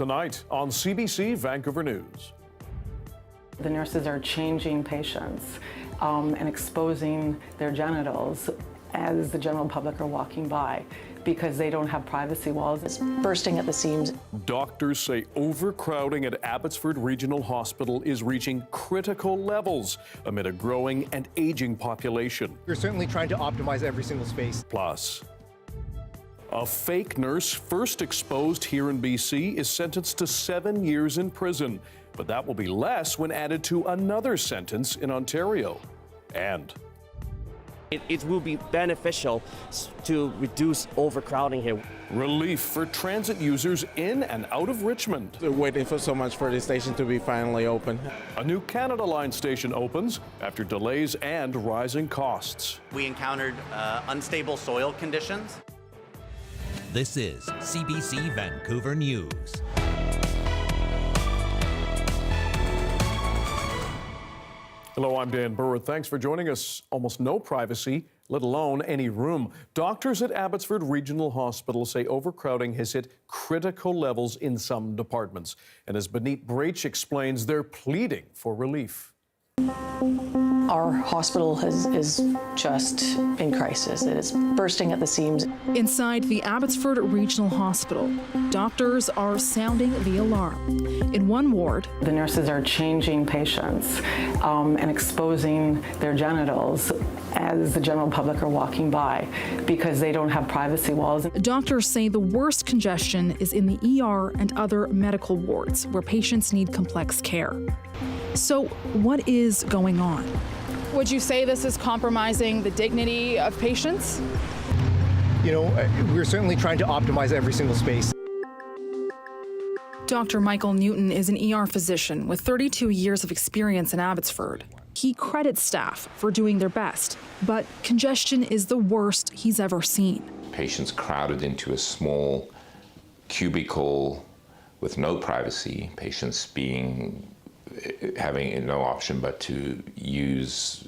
tonight on CBC Vancouver News. The nurses are changing patients and exposing their genitals as the general public are walking by because they don't have privacy walls. It's bursting at the seams. Doctors say overcrowding at Abbotsford Regional Hospital is reaching critical levels amid a growing and aging population. We're certainly trying to optimize every single space. Plus, a fake nurse first exposed here in BC is sentenced to 7 years in prison, but that will be less when added to another sentence in Ontario. And it will be beneficial to reduce overcrowding here. Relief for transit users in and out of Richmond. They're waiting for so much for the station to be finally open. A new Canada Line station opens after delays and rising costs. We encountered unstable soil conditions. This is CBC Vancouver News. Hello, I'm Dan Burritt. Thanks for joining us. Almost no privacy, let alone any room. Doctors at Abbotsford Regional Hospital say overcrowding has hit critical levels in some departments. And as Benit Brach explains, they're pleading for relief. Our hospital is just in crisis. It is bursting at the seams. Inside the Abbotsford Regional Hospital, doctors are sounding the alarm. In one ward, The nurses are changing patients and exposing their genitals as the general public are walking by because they don't have privacy walls. doctors say the worst congestion is in the ER and other medical wards where patients need complex care. So what is going on? Would you say this is compromising the dignity of patients? You know, we're certainly trying to optimize every single space. Dr. Michael Newton is an ER physician with 32 years of experience in Abbotsford. He credits staff for doing their best, but congestion is the worst he's ever seen. Patients crowded into a small cubicle with no privacy, patients having no option but to use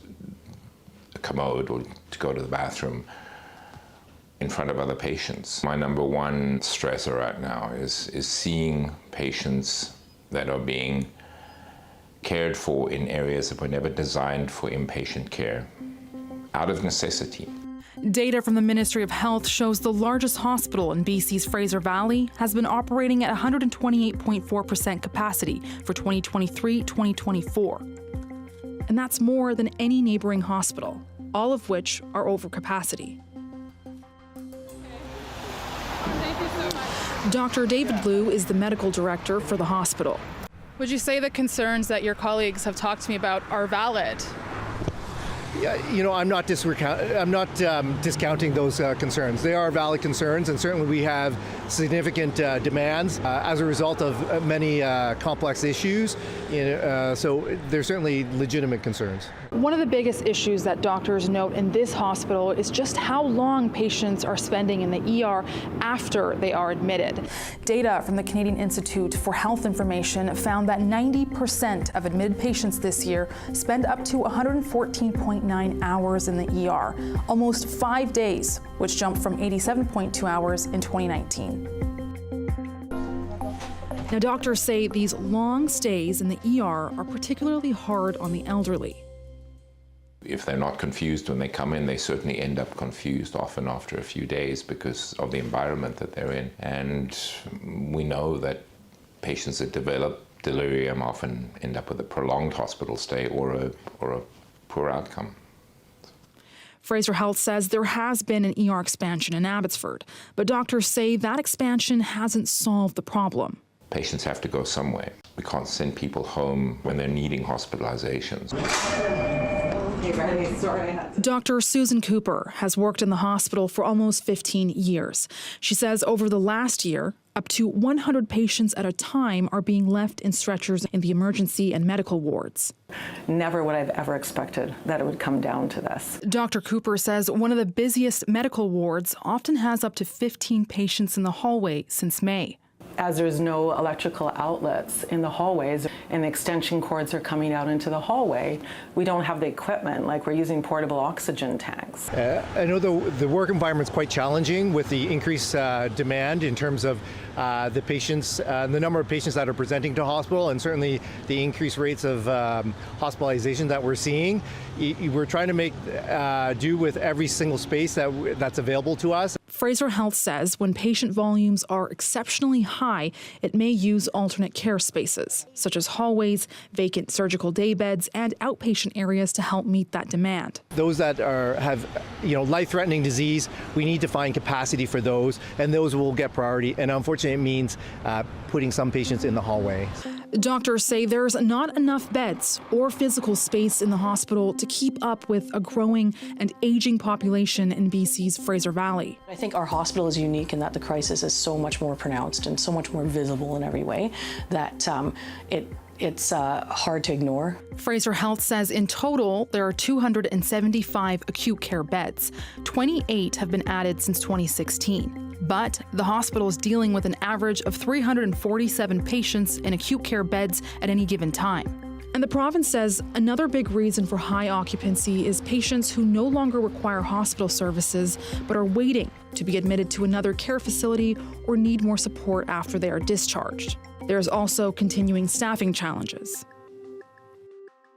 a commode or to go to the bathroom in front of other patients. My number one stressor right now is seeing patients that are being cared for in areas that were never designed for inpatient care, out of necessity. Data from the Ministry of Health shows the largest hospital in BC's Fraser Valley has been operating at 128.4% capacity for 2023-2024. And that's more than any neighboring hospital, all of which are over capacity. Thank you so much. Dr. David Liu is the medical director for the hospital. Would you say the concerns that your colleagues have talked to me about are valid? Yeah, you know, I'm not discounting those concerns. They are valid concerns, and certainly we have significant demands as a result of many complex issues. So there's certainly legitimate concerns. One of the biggest issues that doctors note in this hospital is just how long patients are spending in the ER after they are admitted. Data from the Canadian Institute for Health Information found that 90% of admitted patients this year spend up to 114.9 hours in the ER, almost 5 days, which jumped from 87.2 hours in 2019. Now, doctors say these long stays in the ER are particularly hard on the elderly. If they're not confused when they come in, they certainly end up confused often after a few days because of the environment that they're in. And we know that patients that develop delirium often end up with a prolonged hospital stay or a poor outcome. Fraser Health says there has been an ER expansion in Abbotsford, but doctors say that expansion hasn't solved the problem. Patients have to go somewhere. We can't send people home when they're needing hospitalizations. Dr. Susan Cooper has worked in the hospital for almost 15 years. She says over the last year, up to 100 patients at a time are being left in stretchers in the emergency and medical wards. Never would I've ever expected that it would come down to this. Dr. Cooper says one of the busiest medical wards often has up to 15 patients in the hallway since May. as there's no electrical outlets in the hallways and extension cords are coming out into the hallway, we don't have the equipment, like we're using portable oxygen tanks. I know the work environment is quite challenging with the increased demand in terms of the patients, the number of patients that are presenting to hospital, and certainly the increased rates of hospitalization that we're seeing. We're trying to make do with every single space that's available to us. Fraser Health says when patient volumes are exceptionally high, it may use alternate care spaces, such as hallways, vacant surgical day beds, and outpatient areas to help meet that demand. Those that have life-threatening disease, we need to find capacity for those, and those will get priority. And unfortunately, it means putting some patients in the hallway. Doctors say there's not enough beds or physical space in the hospital to keep up with a growing and aging population in BC's Fraser Valley. I think our hospital is unique in that the crisis is so much more pronounced and so much more visible in every way that it's hard to ignore. Fraser Health says in total there are 275 acute care beds. 28 have been added since 2016. But the hospital is dealing with an average of 347 patients in acute care beds at any given time. And the province says another big reason for high occupancy is patients who no longer require hospital services but are waiting to be admitted to another care facility or need more support after they are discharged. There's also continuing staffing challenges.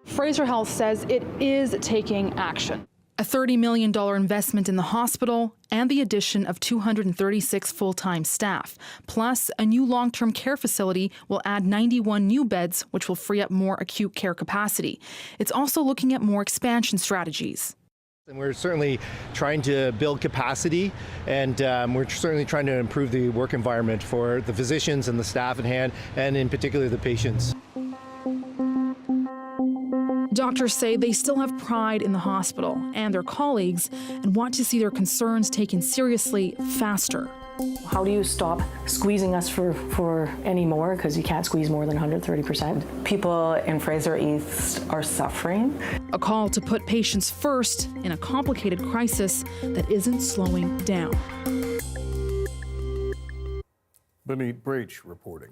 Fraser Health says it is taking action. A $30 million investment in the hospital and the addition of 236 full-time staff. Plus, a new long-term care facility will add 91 new beds, which will free up more acute care capacity. It's also looking at more expansion strategies. And we're certainly trying to build capacity, and we're certainly trying to improve the work environment for the physicians and the staff at hand, and in particular the patients. Doctors say they still have pride in the hospital and their colleagues and want to see their concerns taken seriously faster. How do you stop squeezing us for any more? Because you can't squeeze more than 130%. People in Fraser East are suffering. A call to put patients first in a complicated crisis that isn't slowing down. Benit Breach reporting.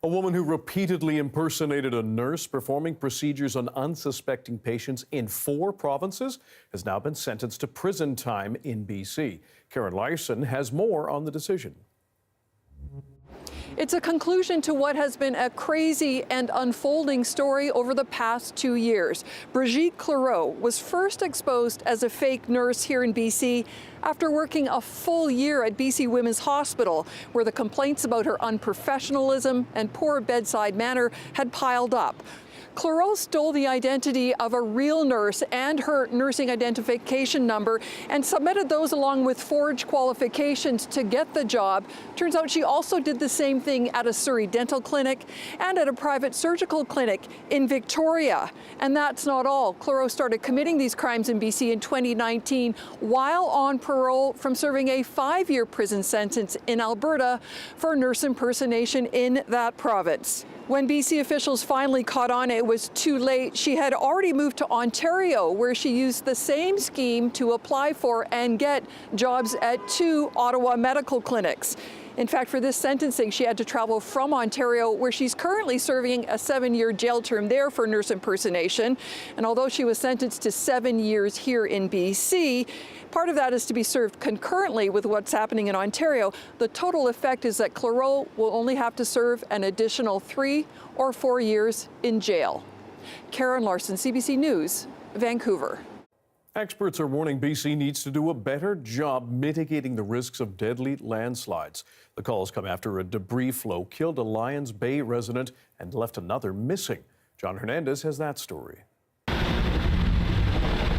A woman who repeatedly impersonated a nurse performing procedures on unsuspecting patients in 4 provinces has now been sentenced to prison time in BC. Karen Larson has more on the decision. It's a conclusion to what has been a crazy and unfolding story over the past 2 years. Brigitte Clareau was first exposed as a fake nurse here in BC after working a full year at BC Women's Hospital, where the complaints about her unprofessionalism and poor bedside manner had piled up. Clareau stole the identity of a real nurse and her nursing identification number and submitted those along with forged qualifications to get the job. Turns out she also did the same thing at a Surrey dental clinic and at a private surgical clinic in Victoria. And that's not all. Clareau started committing these crimes in BC in 2019 while on parole from serving a 5-year prison sentence in Alberta for nurse impersonation in that province. When BC officials finally caught on, it was too late. She had already moved to Ontario, where she used the same scheme to apply for and get jobs at 2 Ottawa medical clinics. In fact, for this sentencing, she had to travel from Ontario, where she's currently serving a 7-year jail term there for nurse impersonation. And although she was sentenced to 7 years here in BC, part of that is to be served concurrently with what's happening in Ontario. The total effect is that Clareau will only have to serve an additional 3 or 4 years in jail. Karen Larson, CBC News, Vancouver. Experts are warning BC needs to do a better job mitigating the risks of deadly landslides. The calls come after a debris flow killed a Lions Bay resident and left another missing. John Hernandez has that story.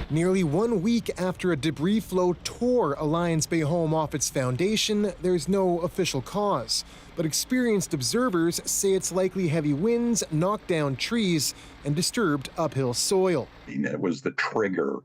Nearly 1 week after a debris flow tore a Lions Bay home off its foundation, there's no official cause. But experienced observers say it's likely heavy winds knocked down trees and disturbed uphill soil. It was the trigger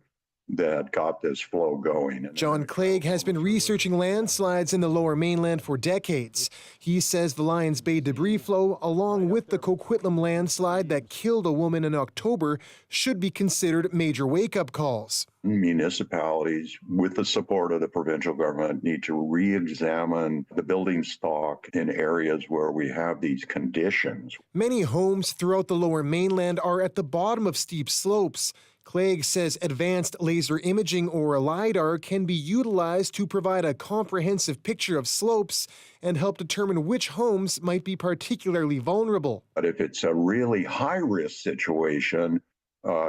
that got this flow going. John Clegg has been researching landslides in the Lower Mainland for decades. He says the Lions Bay debris flow, along with the Coquitlam landslide that killed a woman in October, should be considered major wake-up calls. Municipalities, with the support of the provincial government, need to re-examine the building stock in areas where we have these conditions. Many homes throughout the Lower Mainland are at the bottom of steep slopes. Clegg says advanced laser imaging or LiDAR can be utilized to provide a comprehensive picture of slopes and help determine which homes might be particularly vulnerable. But if it's a really high-risk situation,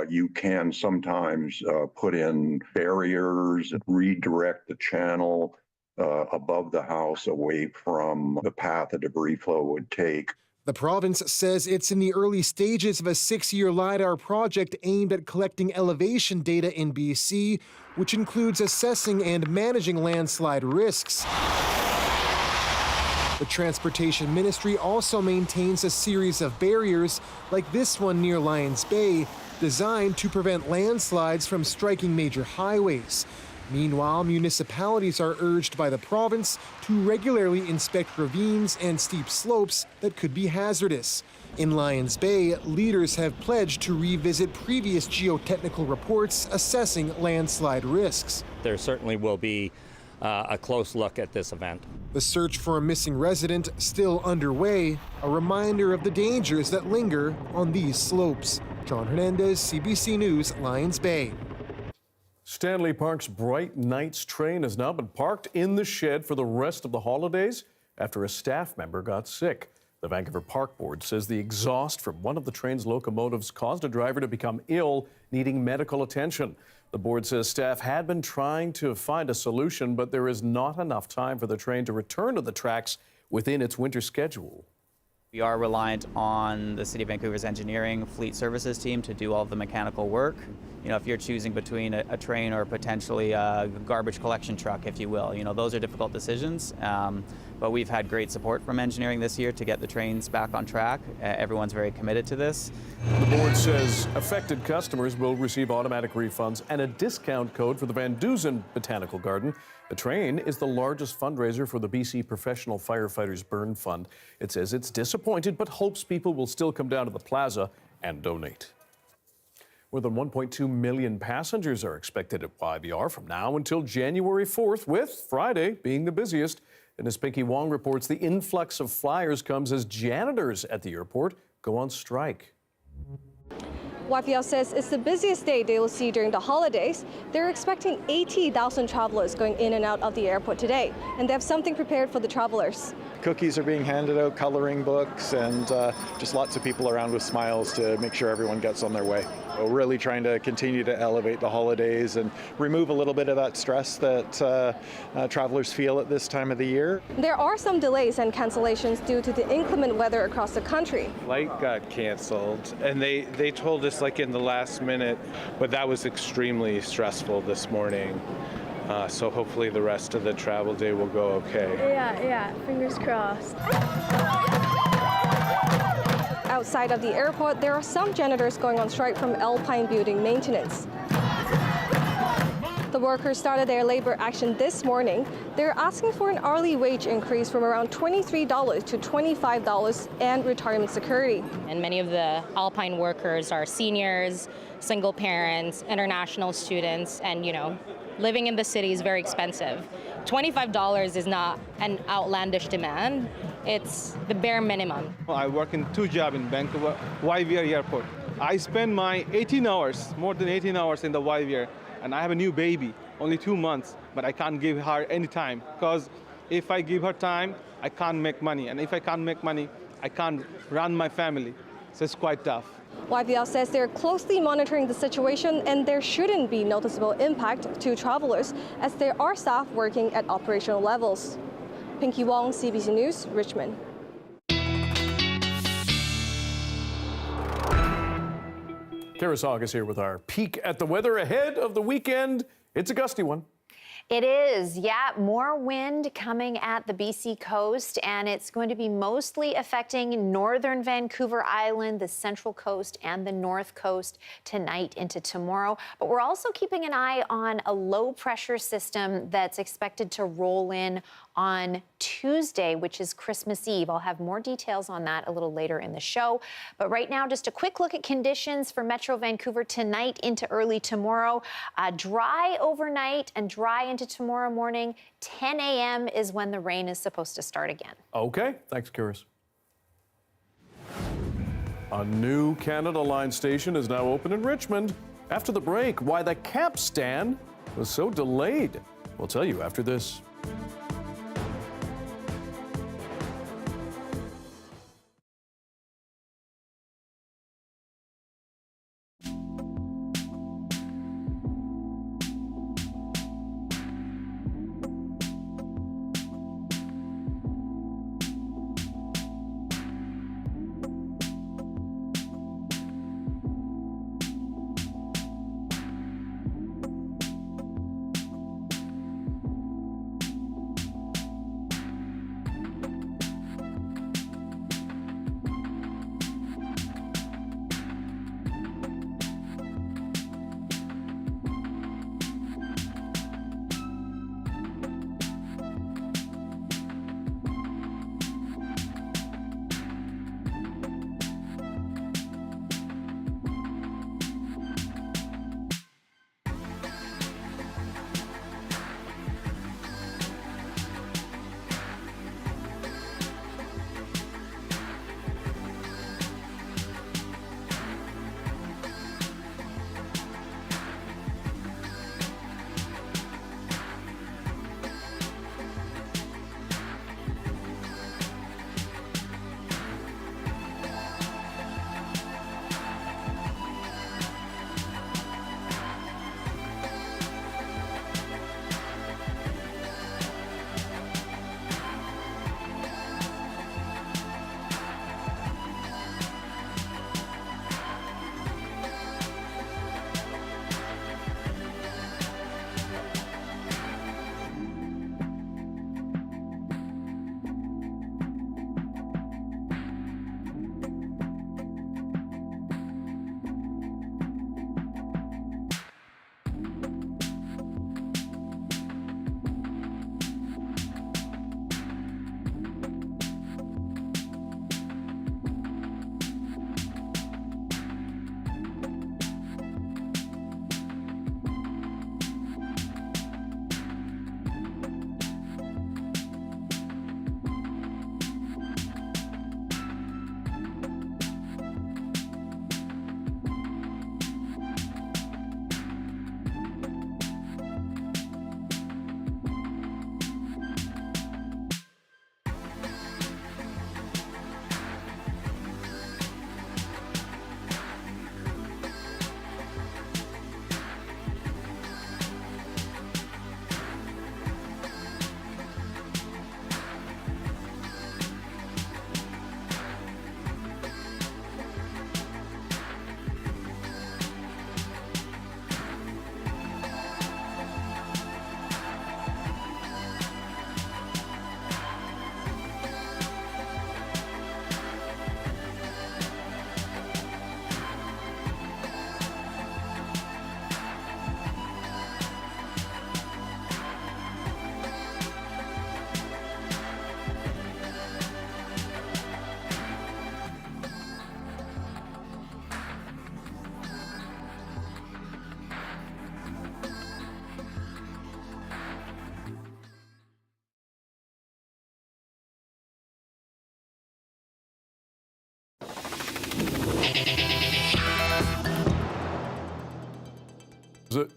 you can sometimes put in barriers, redirect the channel above the house away from the path a debris flow would take. The province says it's in the early stages of a 6-year LiDAR project aimed at collecting elevation data in BC, which includes assessing and managing landslide risks. The Transportation Ministry also maintains a series of barriers, like this one near Lions Bay, designed to prevent landslides from striking major highways. Meanwhile, municipalities are urged by the province to regularly inspect ravines and steep slopes that could be hazardous. In Lions Bay, leaders have pledged to revisit previous geotechnical reports assessing landslide risks. There certainly will be a close look at this event. The search for a missing resident still underway, a reminder of the dangers that linger on these slopes. John Hernandez, CBC News, Lions Bay. Stanley Park's Bright Nights train has now been parked in the shed for the rest of the holidays after a staff member got sick. The Vancouver Park Board says the exhaust from one of the train's locomotives caused a driver to become ill, needing medical attention. The board says staff had been trying to find a solution, but there is not enough time for the train to return to the tracks within its winter schedule. We are reliant on the City of Vancouver's engineering fleet services team to do all of the mechanical work. You know, if you're choosing between a train or potentially a garbage collection truck, if you will, you know, those are difficult decisions. But we've had great support from engineering this year to get the trains back on track. Everyone's very committed to this. The board says affected customers will receive automatic refunds and a discount code for the Van Dusen Botanical Garden. The train is the largest fundraiser for the BC Professional Firefighters Burn Fund. It says it's disappointed but hopes people will still come down to the plaza and donate. More than 1.2 million passengers are expected at YVR from now until January 4th, with Friday being the busiest. And as Pinky Wong reports, the influx of flyers comes as janitors at the airport go on strike. YVR says it's the busiest day they will see during the holidays. They're expecting 80,000 travelers going in and out of the airport today, and they have something prepared for the travelers. Cookies are being handed out, coloring books, and just lots of people around with smiles to make sure everyone gets on their way. We're really trying to continue to elevate the holidays and remove a little bit of that stress that travelers feel at this time of the year. There are some delays and cancellations due to the inclement weather across the country. Flight got canceled, and they told us like in the last minute, but that was extremely stressful this morning. So hopefully the rest of the travel day will go okay. Yeah, fingers crossed. Outside of the airport, there are some janitors going on strike from Alpine Building Maintenance. The workers started their labor action this morning. They're asking for an hourly wage increase from around $23 to $25 and retirement security. And many of the Alpine workers are seniors, single parents, international students, and living in the city is very expensive. $25 is not an outlandish demand. It's the bare minimum. I work in 2 jobs in Vancouver, YVR Airport. I spend my 18 hours, more than 18 hours in the YVR, and I have a new baby, only 2 months, but I can't give her any time, because if I give her time, I can't make money, and if I can't make money, I can't run my family. So it's quite tough. YVR says they're closely monitoring the situation and there shouldn't be noticeable impact to travelers as there are staff working at operational levels. Pinky Wong, CBC News, Richmond. Kara Sagas here with our peek at the weather ahead of the weekend. It's a gusty one. It is, yeah, more wind coming at the BC coast, and it's going to be mostly affecting northern Vancouver Island, the central coast, and the north coast tonight into tomorrow. But we're also keeping an eye on a low pressure system that's expected to roll in on Tuesday, which is Christmas Eve. I'll have more details on that a little later in the show. But right now, just a quick look at conditions for Metro Vancouver tonight into early tomorrow. Dry overnight and dry into tomorrow morning. 10 a.m. is when the rain is supposed to start again. Okay, thanks, Curious. A new Canada Line station is now open in Richmond. After the break, why the Capstan was so delayed. We'll tell you after this.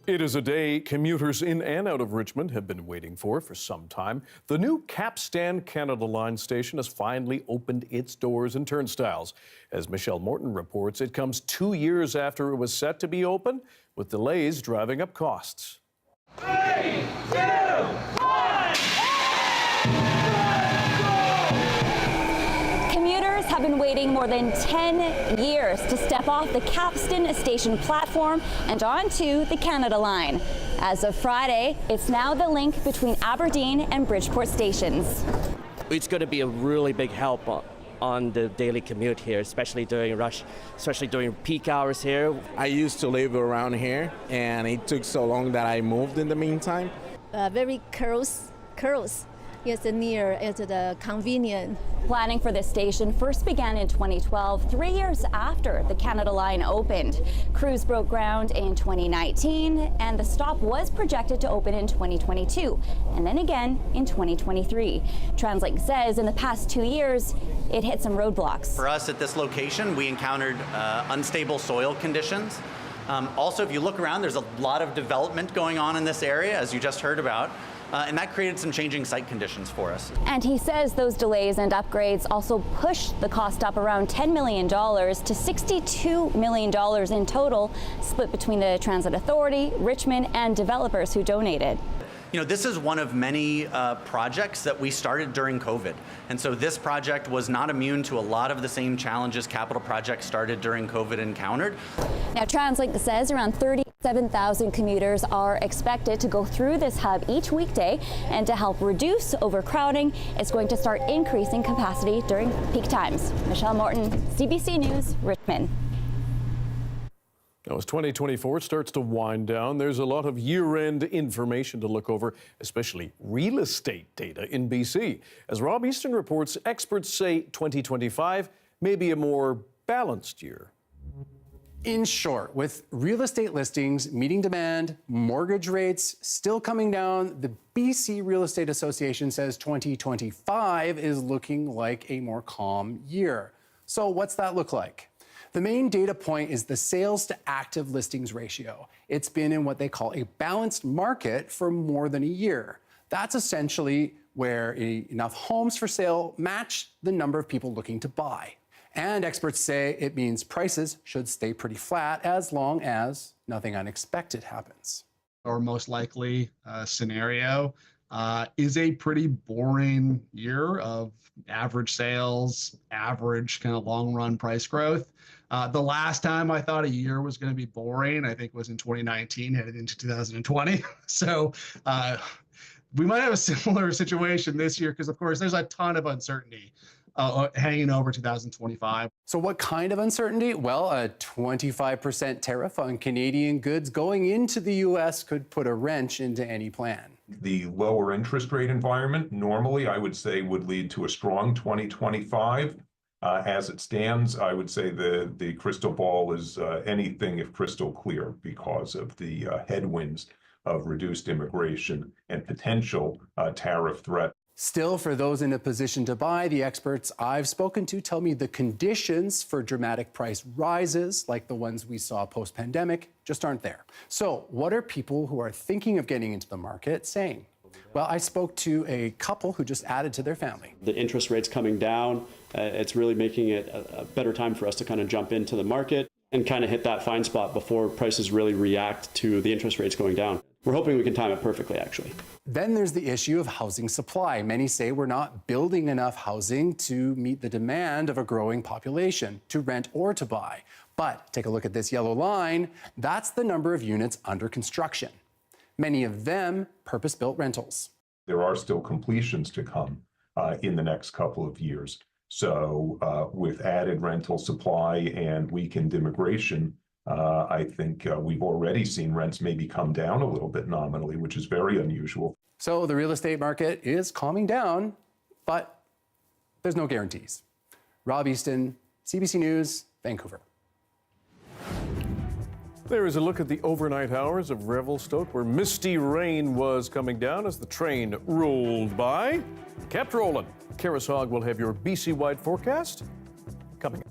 It is a day commuters in and out of Richmond have been waiting for some time. The new Capstan Canada Line station has finally opened its doors and turnstiles. As Michelle Morton reports, it comes 2 years after it was set to be open, with delays driving up costs. 3, 2, 1, Commuters have been been waiting more than 10 years to step off the Capstan station platform and onto the Canada Line. As of Friday, it's now the link between Aberdeen and Bridgeport stations. It's going to be a really big help on the daily commute here, especially during peak hours here. I used to live around here, and it took so long that I moved in the meantime. Very close. Yes, near, it's the convenient. Planning for this station first began in 2012, 3 years after the Canada Line opened. Crews broke ground in 2019, and the stop was projected to open in 2022, and then again in 2023. TransLink says in the past 2 years, it hit some roadblocks. For us at this location, we encountered unstable soil conditions. Also, if you look around, there's a lot of development going on in this area, as you just heard about. And that created some changing site conditions for us. And he says those delays and upgrades also pushed the cost up around $10 million to $62 million in total, split between the Transit Authority, Richmond, and developers who donated. You know, this is one of many projects that we started during COVID. And so this project was not immune to a lot of the same challenges capital projects started during COVID encountered. Now, TransLink says around 37,000 commuters are expected to go through this hub each weekday, and to help reduce overcrowding, it's going to start increasing capacity during peak times. Michelle Morton, CBC News, Richmond. Now, as 2024 starts to wind down, there's a lot of year-end information to look over, especially real estate data in BC. As Rob Easton reports, experts say 2025 may be a more balanced year. In short, with real estate listings meeting demand, mortgage rates still coming down, the BC Real Estate Association says 2025 is looking like a more calm year. So what's that look like? The main data point is the sales to active listings ratio. It's been in what they call a balanced market for more than a year. That's essentially where enough homes for sale match the number of people looking to buy. And experts say it means prices should stay pretty flat as long as nothing unexpected happens. Our most likely scenario is a pretty boring year of average sales, average kind of long-run price growth. The last time I thought a year was going to be boring, I think, was in 2019, headed into 2020. So we might have a similar situation this year because, of course, there's a ton of uncertainty hanging over 2025. So what kind of uncertainty? Well, a 25% tariff on Canadian goods going into the U.S. could put a wrench into any plan. The lower interest rate environment normally, I would say, would lead to a strong 2025. As it stands, I would say the crystal ball is anything if crystal clear because of the headwinds of reduced immigration and potential tariff threat. Still, for those in a position to buy, the experts I've spoken to tell me the conditions for dramatic price rises, like the ones we saw post-pandemic, just aren't there. So what are people who are thinking of getting into the market saying? Well, I spoke to a couple who just added to their family. The interest rates coming down, it's really making it a better time for us to kind of jump into the market and kind of hit that fine spot before prices really react to the interest rates going down. We're hoping we can time it perfectly, actually. Then there's the issue of housing supply. Many say we're not building enough housing to meet the demand of a growing population, to rent or to buy. But take a look at this yellow line. That's the number of units under construction. Many of them purpose-built rentals. There are still completions to come in the next couple of years. So with added rental supply and weakened immigration, I think we've already seen rents maybe come down a little bit nominally, which is very unusual. So the real estate market is calming down, but there's no guarantees. Rob Easton, CBC News, Vancouver. There is a look at the overnight hours of Revelstoke, where misty rain was coming down as the train rolled by. Kept rolling. Karis Hogg will have your BC-wide forecast coming up.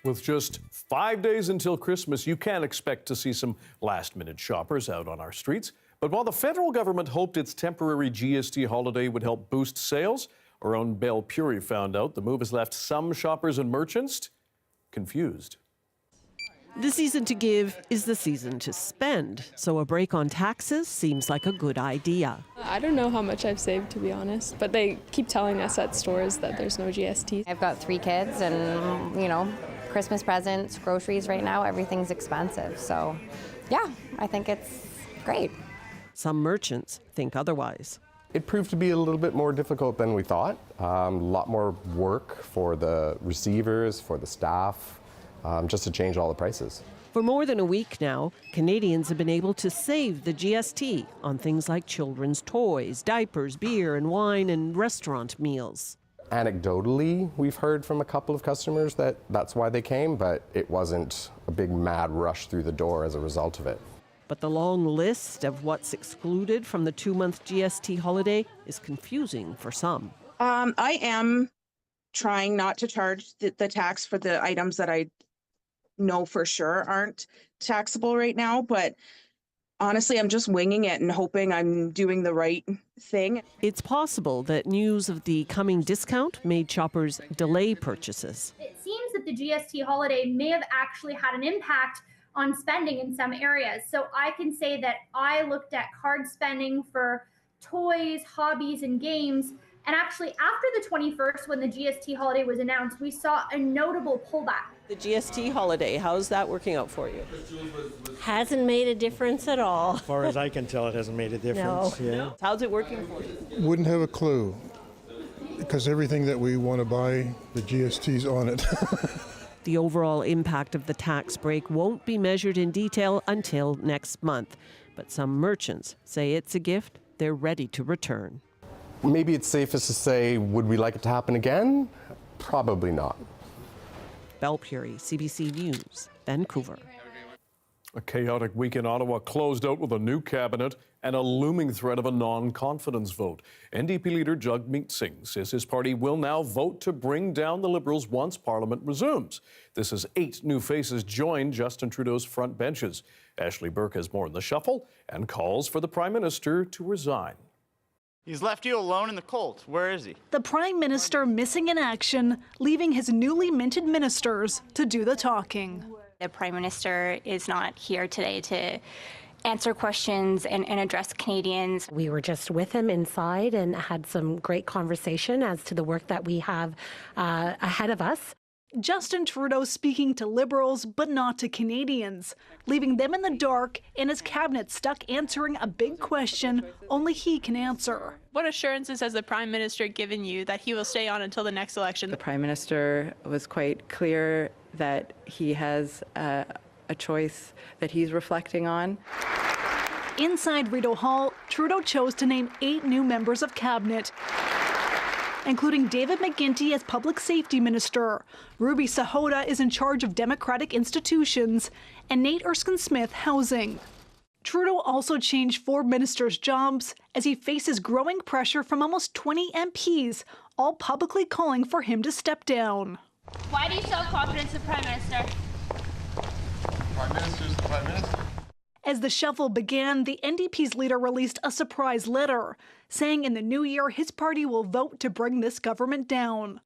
With just 5 days until Christmas, you can expect to see some last-minute shoppers out on our streets. But while the federal government hoped its temporary GST holiday would help boost sales, our own Belle Puri found out the move has left some shoppers and merchants confused. The season to give is the season to spend, so a break on taxes seems like a good idea. I don't know how much I've saved, to be honest, but they keep telling us at stores that there's no GST. I've got 3 kids and, Christmas presents, groceries right now, everything's expensive. So, yeah, I think it's great. Some merchants think otherwise. It proved to be a little bit more difficult than we thought. A lot more work for the receivers, for the staff, just to change all the prices. For more than a week now, Canadians have been able to save the GST on things like children's toys, diapers, beer and wine, and restaurant meals. Anecdotally, we've heard from a couple of customers that that's why they came, but it wasn't a big mad rush through the door as a result of it. But the long list of what's excluded from the 2-month GST holiday is confusing for some. I am trying not to charge the tax for the items that I know for sure aren't taxable right now, but honestly, I'm just winging it and hoping I'm doing the right thing. It's possible that news of the coming discount made shoppers delay purchases. It seems that the GST holiday may have actually had an impact on spending in some areas. So I can say that I looked at card spending for toys, hobbies, and games. And actually, after the 21st, when the GST holiday was announced, we saw a notable pullback. The GST holiday, how's that working out for you? Hasn't made a difference at all. As far as I can tell, it hasn't made a difference. No. Yeah. How's it working for you? Wouldn't have a clue, because everything that we want to buy, the GST's on it. The overall impact of the tax break won't be measured in detail until next month. But some merchants say it's a gift they're ready to return. Maybe it's safest to say, would we like it to happen again? Probably not. Belle Puri, CBC News, Vancouver. A chaotic week in Ottawa closed out with a new cabinet and a looming threat of a non-confidence vote. NDP leader Jagmeet Singh says his party will now vote to bring down the Liberals once Parliament resumes. This as 8 new faces join Justin Trudeau's front benches. Ashley Burke has more on the shuffle and calls for the Prime Minister to resign. He's left you alone in the cold. Where is he? The Prime Minister missing in action, leaving his newly minted ministers to do the talking. The Prime Minister is not here today to answer questions and address Canadians. We were just with him inside and had some great conversation as to the work that we have ahead of us. Justin Trudeau speaking to Liberals, but not to Canadians, leaving them in the dark and his cabinet stuck answering a big question only he can answer. What assurances has the Prime Minister given you that he will stay on until the next election? The Prime Minister was quite clear that he has a choice that he's reflecting on. Inside Rideau Hall, Trudeau chose to name 8 new members of cabinet, including David McGuinty as Public Safety Minister. Ruby Sahota is in charge of democratic institutions, and Nate Erskine-Smith housing. Trudeau also changed 4 ministers' jobs as he faces growing pressure from almost 20 MPs, all publicly calling for him to step down. Why do you show confidence in the Prime Minister? Prime Minister's the Prime Minister. As the shuffle began, the NDP's leader released a surprise letter, saying in the new year his party will vote to bring this government down.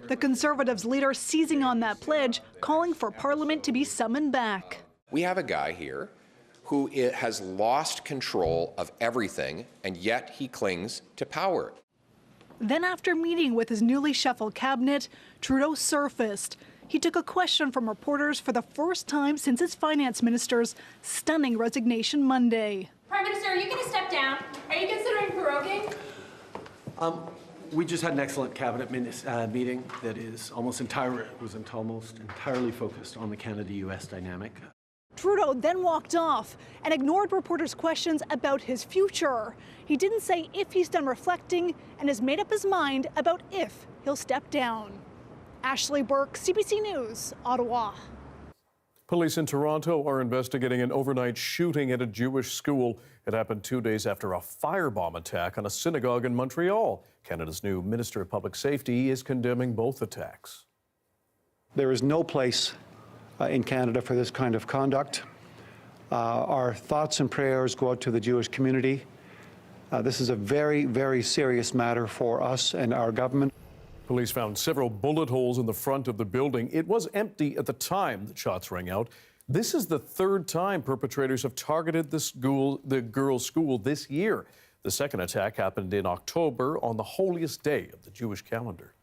The Conservatives' leader seizing on that pledge, calling for Parliament to be summoned back. We have a guy here who has lost control of everything, and yet he clings to power. Then after meeting with his newly shuffled cabinet, Trudeau surfaced. He took a question from reporters for the first time since his finance minister's stunning resignation Monday. Prime Minister, are you going to step down? Are you considering proroguing? We just had an excellent cabinet meeting that was almost entirely focused on the Canada-U.S. dynamic. Trudeau then walked off and ignored reporters' questions about his future. He didn't say if he's done reflecting and has made up his mind about if he'll step down. Ashley Burke, CBC News, Ottawa. Police in Toronto are investigating an overnight shooting at a Jewish school. It happened 2 days after a firebomb attack on a synagogue in Montreal. Canada's new Minister of Public Safety is condemning both attacks. There is no place in Canada for this kind of conduct. Our thoughts and prayers go out to the Jewish community. This is a very, very serious matter for us and our government. Police found several bullet holes in the front of the building. It was empty at the time that shots rang out. This is the third time perpetrators have targeted the girls' school this year. The second attack happened in October on the holiest day of the Jewish calendar.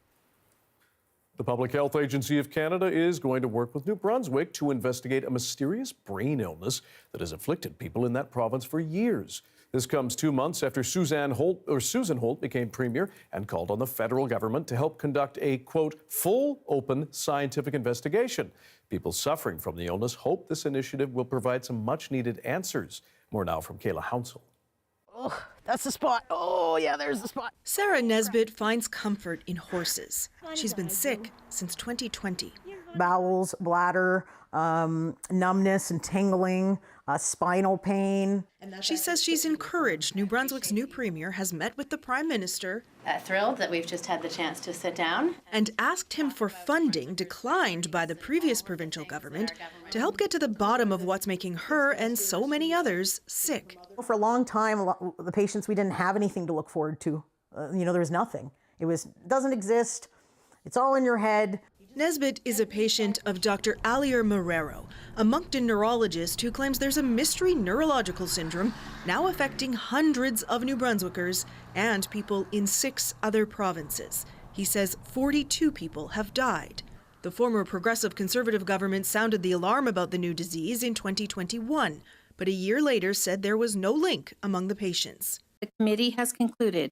The Public Health Agency of Canada is going to work with New Brunswick to investigate a mysterious brain illness that has afflicted people in that province for years. This comes 2 months after Susan Holt became premier and called on the federal government to help conduct a, quote, full, open scientific investigation. People suffering from the illness hope this initiative will provide some much-needed answers. More now from Kayla Hounsell. Oh, that's the spot. Oh, yeah, there's the spot. Sarah Nesbitt finds comfort in horses. She's been sick since 2020. Bowels, bladder, numbness and tingling, spinal pain. She says she's encouraged New Brunswick's new premier has met with the Prime Minister. Thrilled that we've just had the chance to sit down. And asked him for funding declined by the previous provincial government to help get to the bottom of what's making her and so many others sick. For a long time, the patients, we didn't have anything to look forward to. There was nothing. It doesn't exist. It's all in your head. Nesbitt is a patient of Dr. Alier Marrero, a Moncton neurologist who claims there's a mystery neurological syndrome now affecting hundreds of New Brunswickers and people in 6 other provinces. He says 42 people have died. The former Progressive Conservative government sounded the alarm about the new disease in 2021, but a year later said there was no link among the patients. The committee has concluded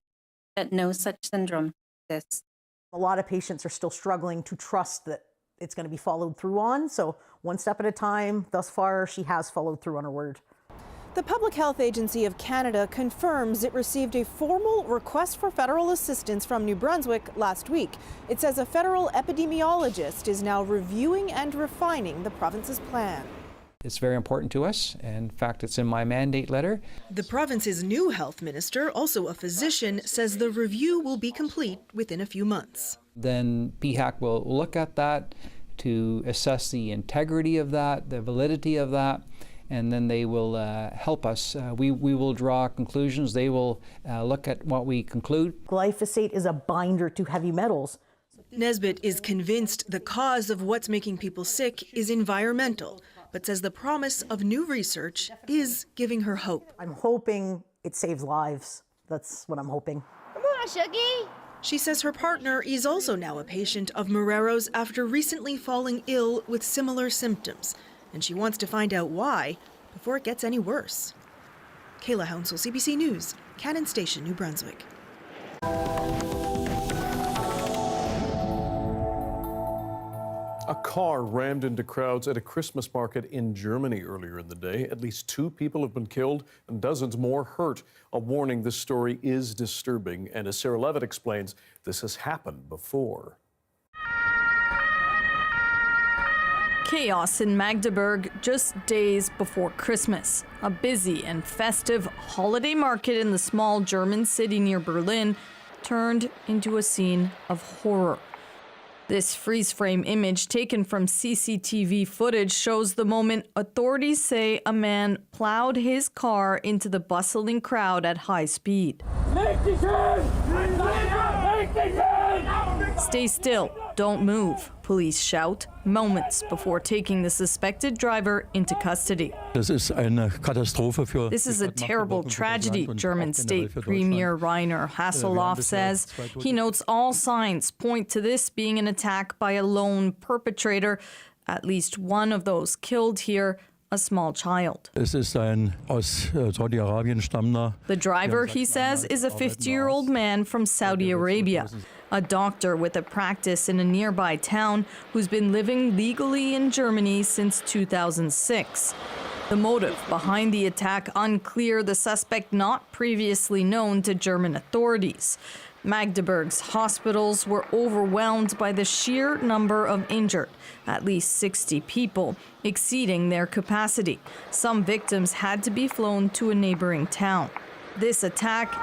that no such syndrome exists. A lot of patients are still struggling to trust that it's going to be followed through on. So one step at a time. Thus far, she has followed through on her word. The Public Health Agency of Canada confirms it received a formal request for federal assistance from New Brunswick last week. It says a federal epidemiologist is now reviewing and refining the province's plan. It's very important to us. In fact, it's in my mandate letter. The province's new health minister, also a physician, says the review will be complete within a few months. Then PHAC will look at that to assess the integrity of that, the validity of that, and then they will help us. We will draw conclusions. They will look at what we conclude. Glyphosate is a binder to heavy metals. Nesbitt is convinced the cause of what's making people sick is environmental, but says the promise of new research is giving her hope. I'm hoping it saves lives. That's what I'm hoping. Come on, Shuggy. She says her partner is also now a patient of Marrero's after recently falling ill with similar symptoms, and she wants to find out why before it gets any worse. Kayla Hounsell, CBC News, Cannon Station, New Brunswick. A car rammed into crowds at a Christmas market in Germany earlier in the day. At least 2 people have been killed and dozens more hurt. A warning, this story is disturbing. And as Sarah Levitt explains, this has happened before. Chaos in Magdeburg just days before Christmas. A busy and festive holiday market in the small German city near Berlin turned into a scene of horror. This freeze-frame image taken from CCTV footage shows the moment authorities say a man plowed his car into the bustling crowd at high speed. Stay still, don't move, police shout, moments before taking the suspected driver into custody. This is a terrible tragedy, German State Premier Rainer Haseloff says. He notes all signs point to this being an attack by a lone perpetrator. At least one of those killed here, a small child. The driver, he says, is a 50-year-old man from Saudi Arabia, a doctor with a practice in a nearby town who's been living legally in Germany since 2006. The motive behind the attack unclear, the suspect not previously known to German authorities. Magdeburg's hospitals were overwhelmed by the sheer number of injured, at least 60 people, exceeding their capacity. Some victims had to be flown to a neighboring town. This attack,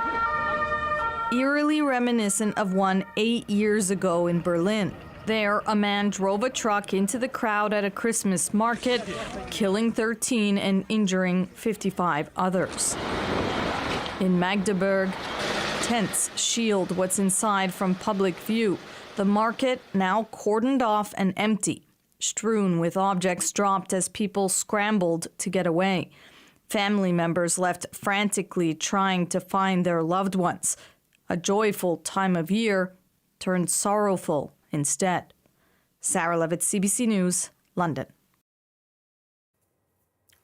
eerily reminiscent of one 8 years ago in Berlin. There, a man drove a truck into the crowd at a Christmas market, killing 13 and injuring 55 others. In Magdeburg, tents shield what's inside from public view. The market now cordoned off and empty, strewn with objects dropped as people scrambled to get away. Family members left frantically trying to find their loved ones. A joyful time of year turned sorrowful instead. Sarah Levitt, CBC News, London.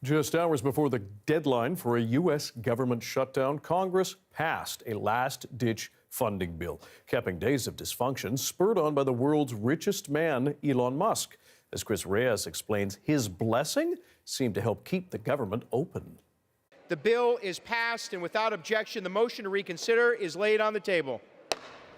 Just hours before the deadline for a U.S. government shutdown, Congress passed a last-ditch funding bill, capping days of dysfunction spurred on by the world's richest man, Elon Musk. As Chris Reyes explains, his blessing seemed to help keep the government open. The bill is passed, and without objection, the motion to reconsider is laid on the table.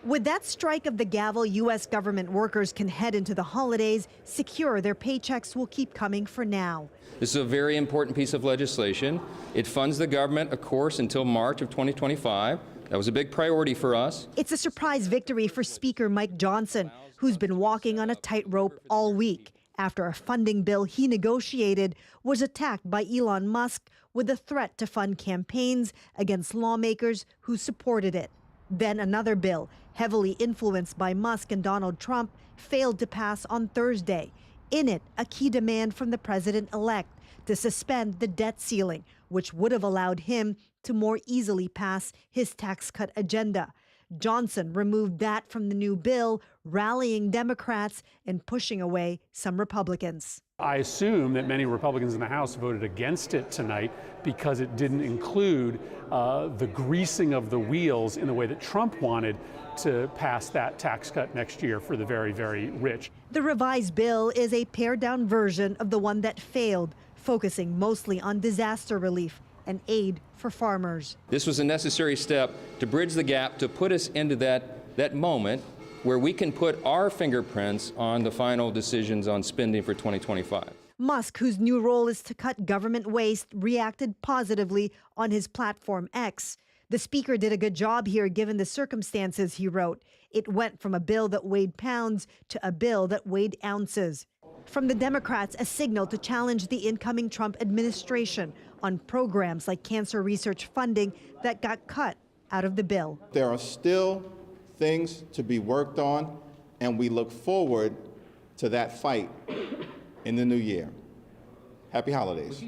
With that strike of the gavel, U.S. government workers can head into the holidays secure their paychecks will keep coming for now. This is a very important piece of legislation. It funds the government, of course, until March of 2025. That was a big priority for us. It's a surprise victory for Speaker Mike Johnson, who's been walking on a tightrope all week after a funding bill he negotiated was attacked by Elon Musk with a threat to fund campaigns against lawmakers who supported it. Then another bill, heavily influenced by Musk and Donald Trump, failed to pass on Thursday. In it, a key demand from the president-elect to suspend the debt ceiling, which would have allowed him to more easily pass his tax cut agenda. Johnson removed that from the new bill, rallying Democrats and pushing away some Republicans. I assume that many Republicans in the House voted against it tonight because it didn't include the greasing of the wheels in the way that Trump wanted to pass that tax cut next year for the very, very rich. The revised bill is a pared-down version of the one that failed, focusing mostly on disaster relief and aid for farmers. This was a necessary step to bridge the gap, to put us into that moment where we can put our fingerprints on the final decisions on spending for 2025. Musk, whose new role is to cut government waste, reacted positively on his platform X. The speaker did a good job here given the circumstances, he wrote. It went from a bill that weighed pounds to a bill that weighed ounces. From the Democrats, a signal to challenge the incoming Trump administration on programs like cancer research funding that got cut out of the bill. There are still things to be worked on, and we look forward to that fight in the new year. Happy holidays.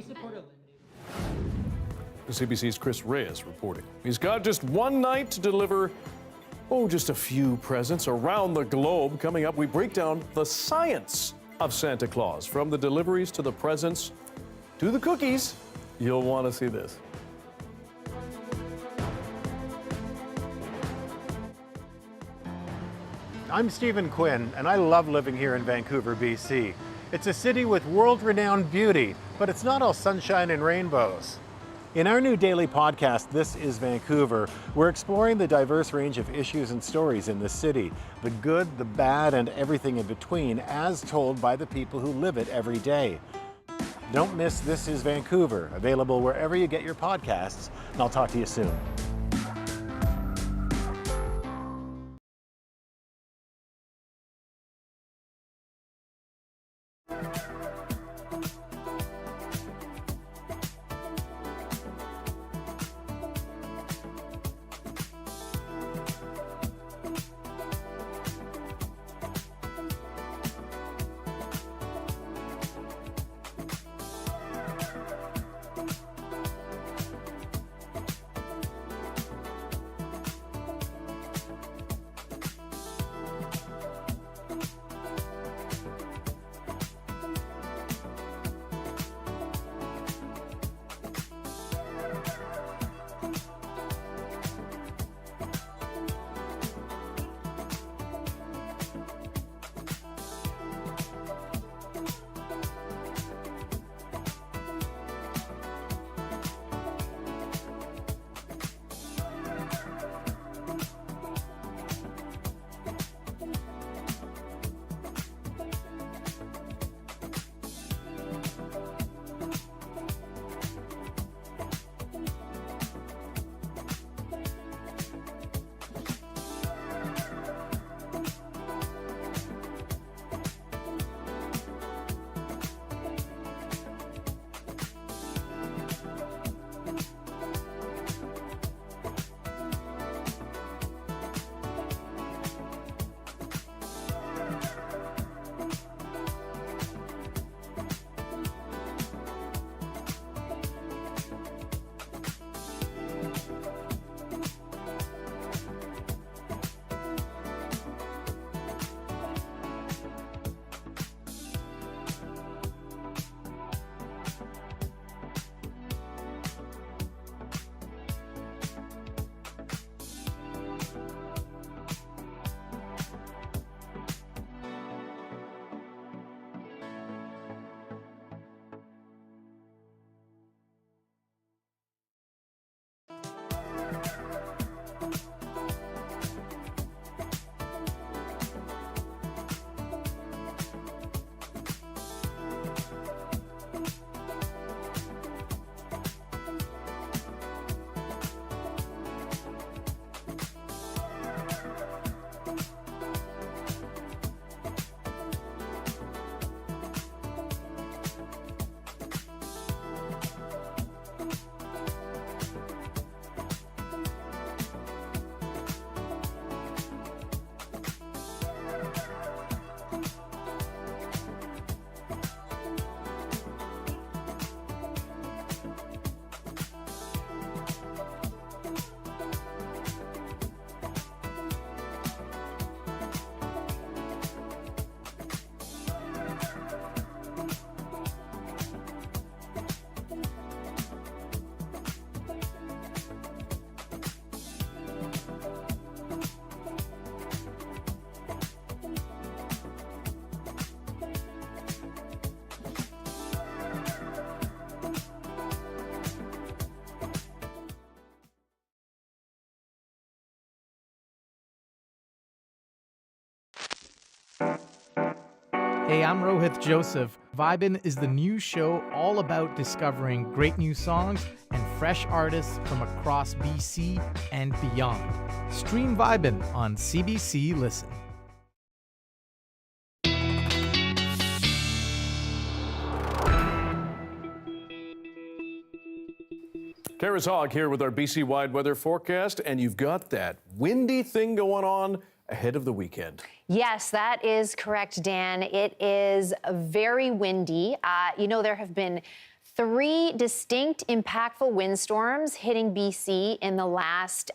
CBC's Chris Reyes reporting. He's got just one night to deliver, just a few presents around the globe. Coming up, we break down the science of Santa Claus, from the deliveries to the presents to the cookies. You'll want to see this. I'm Stephen Quinn, and I love living here in Vancouver, BC. It's a city with world-renowned beauty, but it's not all sunshine and rainbows. In our new daily podcast, This is Vancouver, we're exploring the diverse range of issues and stories in the city, the good, the bad, and everything in between, as told by the people who live it every day. Don't miss This is Vancouver, available wherever you get your podcasts, and I'll talk to you soon. Hey, I'm Rohith Joseph. Vibin' is the new show all about discovering great new songs and fresh artists from across BC and beyond. Stream Vibin' on CBC Listen. Kara's Hogg here with our BC-wide weather forecast, and you've got that windy thing going on ahead of the weekend. Yes, that is correct, Dan. It is very windy. There have been 3 distinct impactful windstorms hitting BC in the last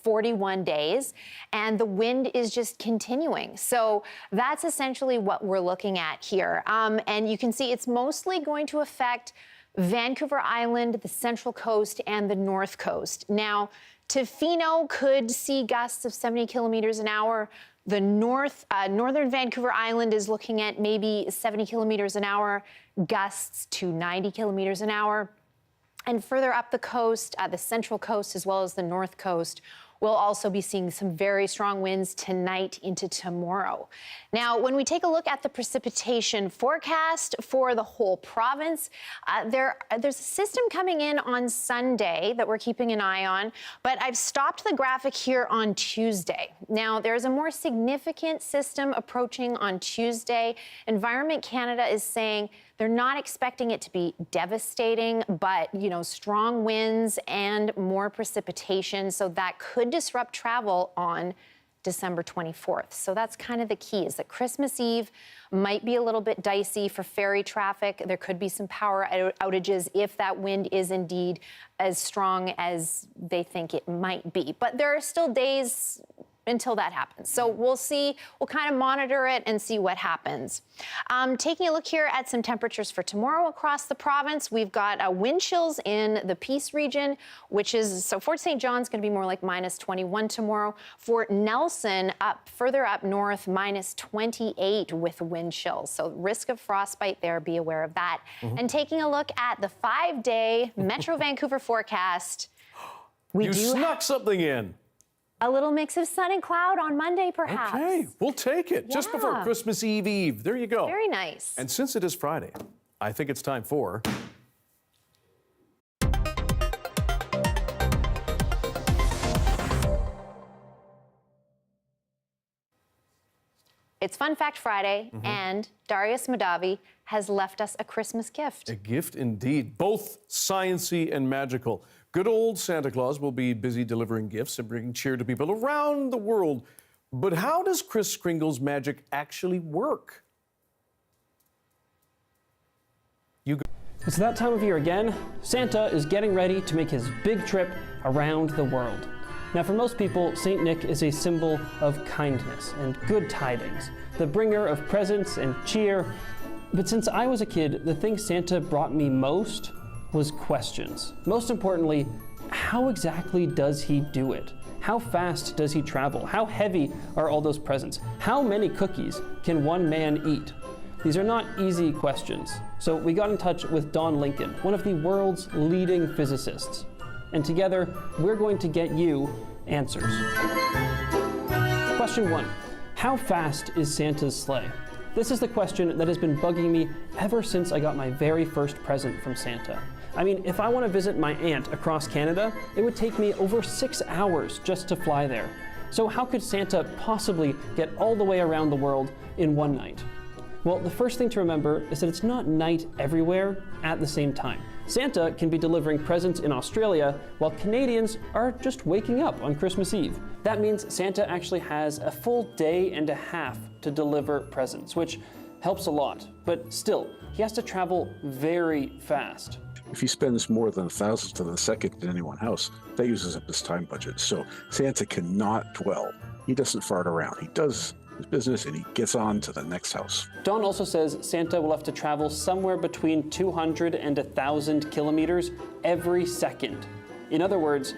41 days, and the wind is just continuing. So that's essentially what we're looking at here. And you can see it's mostly going to affect Vancouver Island, the Central Coast, and the North Coast. Now, Tofino could see gusts of 70 kilometers an hour. The northern Vancouver Island is looking at maybe 70 kilometers an hour, gusts to 90 kilometers an hour. And further up the coast, the Central Coast as well as the North Coast, we'll also be seeing some very strong winds tonight into tomorrow. Now, when we take a look at the precipitation forecast for the whole province, there's a system coming in on Sunday that we're keeping an eye on, but I've stopped the graphic here on Tuesday. Now, there's a more significant system approaching on Tuesday. Environment Canada is saying they're not expecting it to be devastating, but, strong winds and more precipitation. So that could disrupt travel on December 24th. So that's kind of the key, is that Christmas Eve might be a little bit dicey for ferry traffic. There could be some power outages if that wind is indeed as strong as they think it might be. But there are still days until that happens. So we'll see, we'll kind of monitor it and see what happens. Taking a look here at some temperatures for tomorrow across the province, we've got wind chills in the Peace region, so Fort St. John's going to be more like -21 tomorrow. Fort Nelson, further up north, -28 with wind chills. So risk of frostbite there, be aware of that. And taking a look at the 5-day Metro Vancouver forecast, you snuck something in. A little mix of sun and cloud on Monday, perhaps. Okay, we'll take it. Just before Christmas Eve. There you go. Very nice. And since it is Friday, I think it's time for... It's Fun Fact Friday, and Darius Madavi has left us a Christmas gift. A gift indeed, both sciencey and magical. Good old Santa Claus will be busy delivering gifts and bringing cheer to people around the world. But how does Kris Kringle's magic actually work? It's that time of year again. Santa is getting ready to make his big trip around the world. Now, for most people, St. Nick is a symbol of kindness and good tidings, the bringer of presents and cheer. But since I was a kid, the thing Santa brought me most was questions. Most importantly, how exactly does he do it? How fast does he travel? How heavy are all those presents? How many cookies can one man eat? These are not easy questions. So we got in touch with Don Lincoln, one of the world's leading physicists. And together, we're going to get you answers. Question 1, how fast is Santa's sleigh? This is the question that has been bugging me ever since I got my very first present from Santa. I mean, if I want to visit my aunt across Canada, it would take me over 6 hours just to fly there. So how could Santa possibly get all the way around the world in one night? Well, the first thing to remember is that it's not night everywhere at the same time. Santa can be delivering presents in Australia while Canadians are just waking up on Christmas Eve. That means Santa actually has a full day and a half to deliver presents, which helps a lot. But still, he has to travel very fast. If he spends more than 1,000th of a second in any one house, that uses up his time budget. So Santa cannot dwell. He doesn't fart around. He does his business and he gets on to the next house. Don also says Santa will have to travel somewhere between 200 and 1,000 kilometers every second. In other words,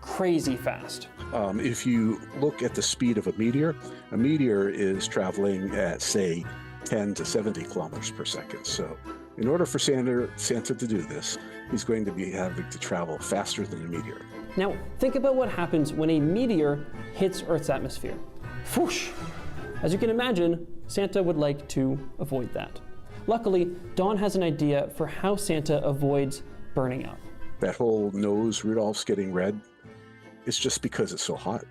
crazy fast. If you look at the speed of a meteor is traveling at, say, 10 to 70 kilometers per second. So in order for Santa to do this, he's going to be having to travel faster than a meteor. Now, think about what happens when a meteor hits Earth's atmosphere. Whoosh! As you can imagine, Santa would like to avoid that. Luckily, Dawn has an idea for how Santa avoids burning up. That whole nose Rudolph's getting red, it's just because it's so hot.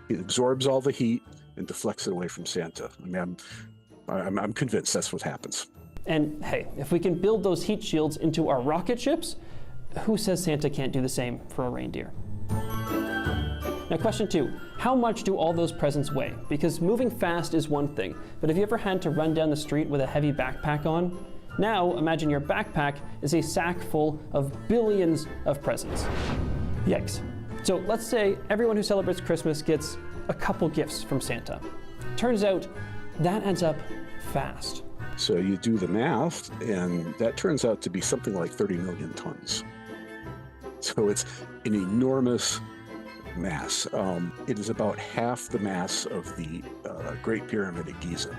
It absorbs all the heat and deflects it away from Santa. I mean, I'm convinced that's what happens. And hey, if we can build those heat shields into our rocket ships, who says Santa can't do the same for a reindeer? Now, question 2, how much do all those presents weigh? Because moving fast is one thing, but have you ever had to run down the street with a heavy backpack on? Now, imagine your backpack is a sack full of billions of presents. Yikes. So let's say everyone who celebrates Christmas gets a couple gifts from Santa. Turns out that adds up fast. So you do the math, and that turns out to be something like 30 million tons. So it's an enormous mass. It is about half the mass of the Great Pyramid at Giza.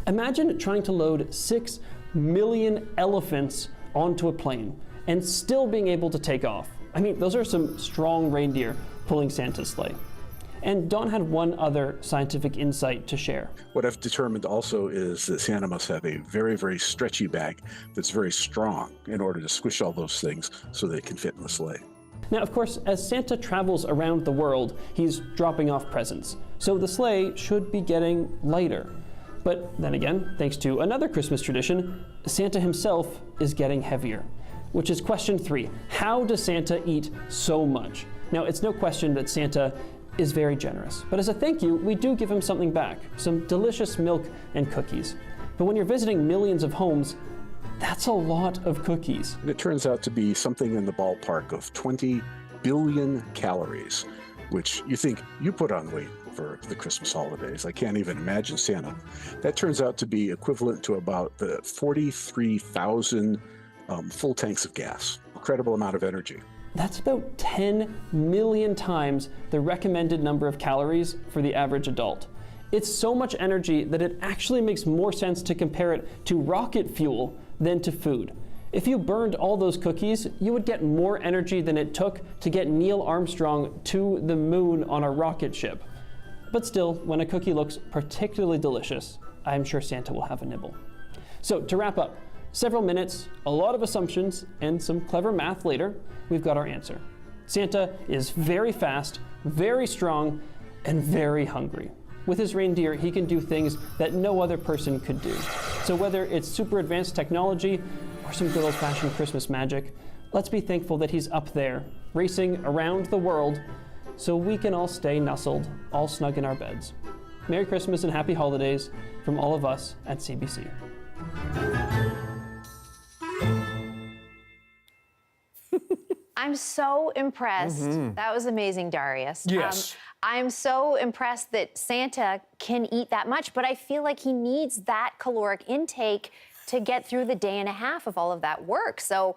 Imagine trying to load 6 million elephants onto a plane and still being able to take off. I mean, those are some strong reindeer pulling Santa's sleigh. And Dawn had one other scientific insight to share. What I've determined also is that Santa must have a very, very stretchy bag that's very strong in order to squish all those things so they can fit in the sleigh. Now, of course, as Santa travels around the world, he's dropping off presents. So the sleigh should be getting lighter. But then again, thanks to another Christmas tradition, Santa himself is getting heavier. Which is question 3. How does Santa eat so much? Now, it's no question that Santa is very generous. But as a thank you, we do give him something back, some delicious milk and cookies. But when you're visiting millions of homes, that's a lot of cookies. And it turns out to be something in the ballpark of 20 billion calories, which you think you put on weight for the Christmas holidays. I can't even imagine Santa. That turns out to be equivalent to about the 43,000 full tanks of gas. Incredible amount of energy. That's about 10 million times the recommended number of calories for the average adult. It's so much energy that it actually makes more sense to compare it to rocket fuel than to food. If you burned all those cookies, you would get more energy than it took to get Neil Armstrong to the moon on a rocket ship. But still, when a cookie looks particularly delicious, I'm sure Santa will have a nibble. So to wrap up, several minutes, a lot of assumptions, and some clever math later, we've got our answer. Santa is very fast, very strong, and very hungry. With his reindeer, he can do things that no other person could do. So whether it's super advanced technology or some good old-fashioned Christmas magic, let's be thankful that he's up there, racing around the world, so we can all stay nestled, all snug in our beds. Merry Christmas and Happy Holidays from all of us at CBC. I'm so impressed. That was amazing, Darius. Yes. I'm so impressed that Santa can eat that much, but I feel like he needs that caloric intake to get through the day and a half of all of that work. So,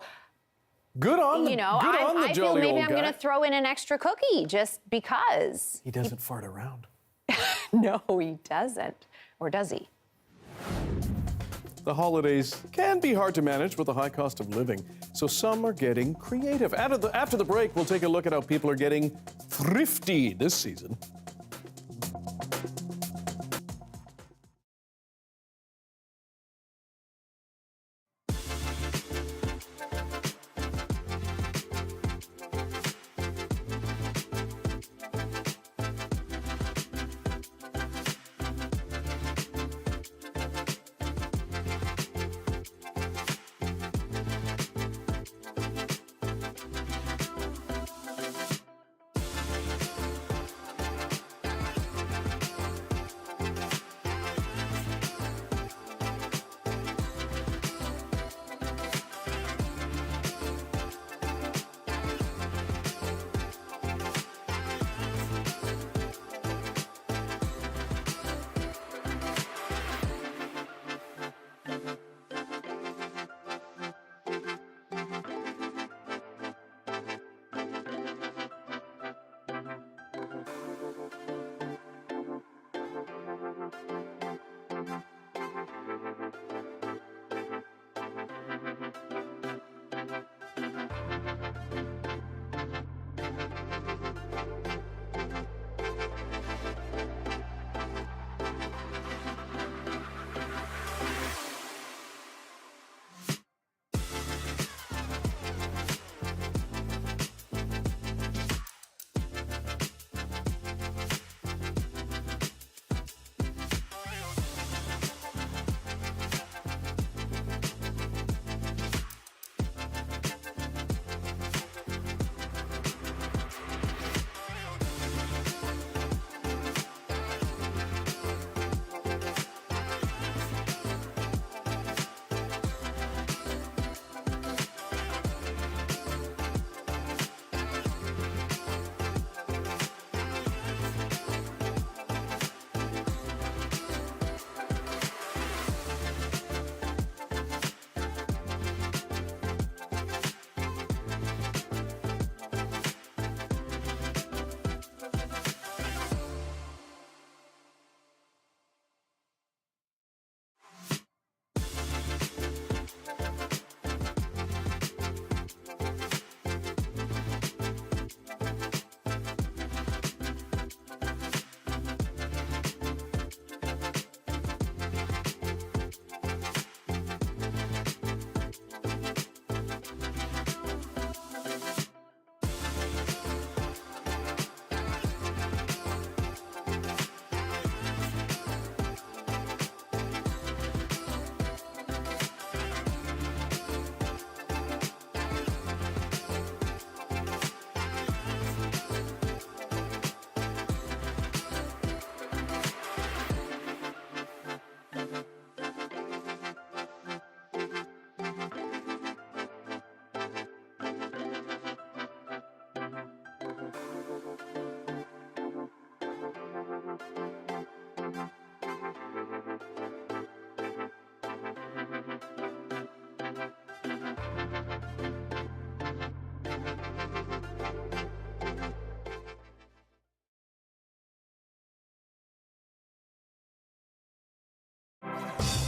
good on the, I feel jolly maybe old I'm guy. going to throw in an extra cookie just because. He doesn't fart around. No, he doesn't. Or does he? The holidays can be hard to manage with the high cost of living, so some are getting creative. After the break, we'll take a look at how people are getting thrifty this season.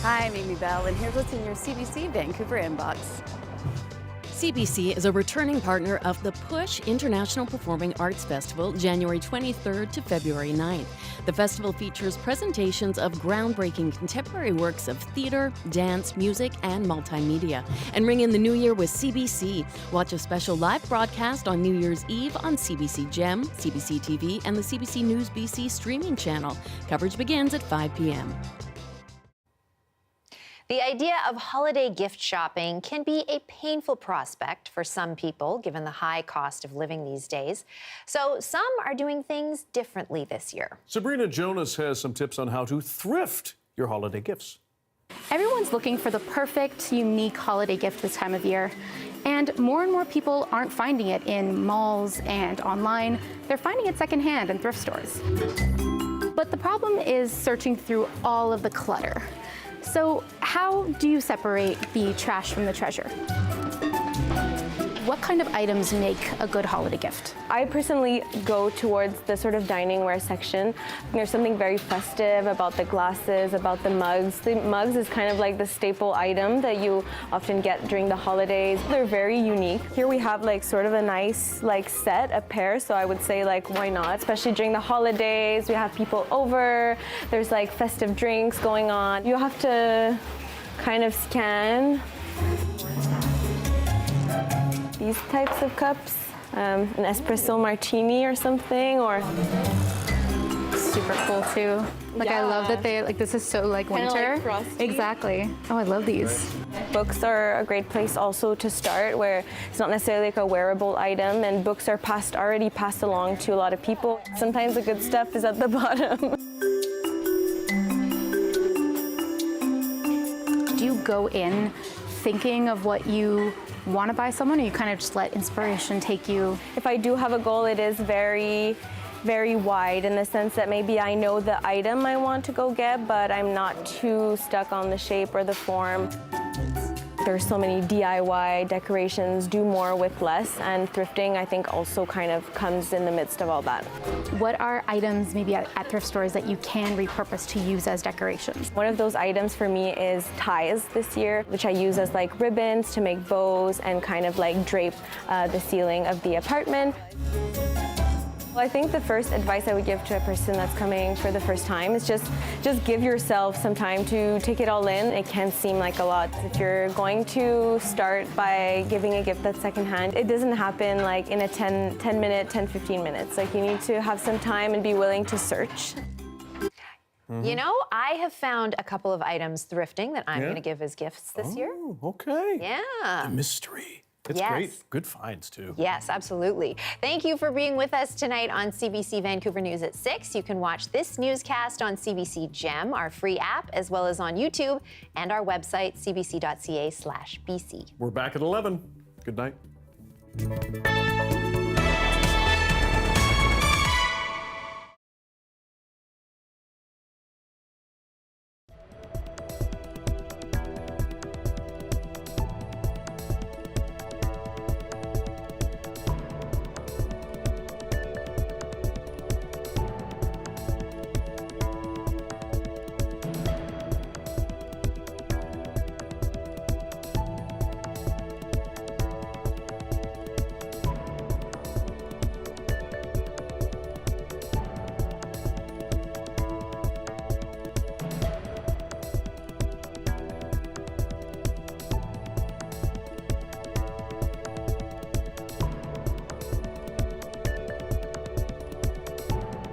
Hi, I'm Amy Bell, and here's what's in your CBC Vancouver inbox. CBC is a returning partner of the Push International Performing Arts Festival, January 23rd to February 9th. The festival features presentations of groundbreaking contemporary works of theater, dance, music, and multimedia. And ring in the new year with CBC. Watch a special live broadcast on New Year's Eve on CBC Gem, CBC TV, and the CBC News BC streaming channel. Coverage begins at 5 p.m. The idea of holiday gift shopping can be a painful prospect for some people, given the high cost of living these days. So some are doing things differently this year. Sabrina Jonas has some tips on how to thrift your holiday gifts. Everyone's looking for the perfect, unique holiday gift this time of year. And more people aren't finding it in malls and online. They're finding it secondhand in thrift stores. But the problem is searching through all of the clutter. So how do you separate the trash from the treasure? What kind of items make a good holiday gift? I personally go towards the sort of dining wear section. There's something very festive about the glasses, about the mugs. The mugs is kind of like the staple item that you often get during the holidays. They're very unique. Here we have like sort of a nice like set, a pair, so I would say like why not? Especially during the holidays, we have people over, there's like festive drinks going on. You have to kind of scan these types of cups, an espresso martini or something, or super cool too. Like I love that they this is so like winter. Like frosty. Exactly. Oh, I love these. Books are a great place also to start, where it's not necessarily like a wearable item, and books are already passed along to a lot of people. Sometimes the good stuff is at the bottom. Do you go in thinking of what you want to buy someone, or you kind of just let inspiration take you? If I do have a goal, it is very wide in the sense that maybe I know the item I want to go get, but I'm not too stuck on the shape or the form. There's so many DIY decorations, do more with less, and thrifting I think also kind of comes in the midst of all that. What are items maybe at thrift stores that you can repurpose to use as decorations? One of those items for me is ties this year, which I use as like ribbons to make bows and kind of like drape the ceiling of the apartment. Well, I think the first advice I would give to a person that's coming for the first time is just give yourself some time to take it all in. It can seem like a lot. If you're going to start by giving a gift that's secondhand, it doesn't happen like in a 10 to 15 minutes. Like you need to have some time and be willing to search. You know, I have found a couple of items thrifting that I'm going to give as gifts this year. Okay. Yeah. The mystery. It's great. Good finds, too. Yes, absolutely. Thank you for being with us tonight on CBC Vancouver News at 6. You can watch this newscast on CBC Gem, our free app, as well as on YouTube and our website, cbc.ca/BC. We're back at 11. Good night.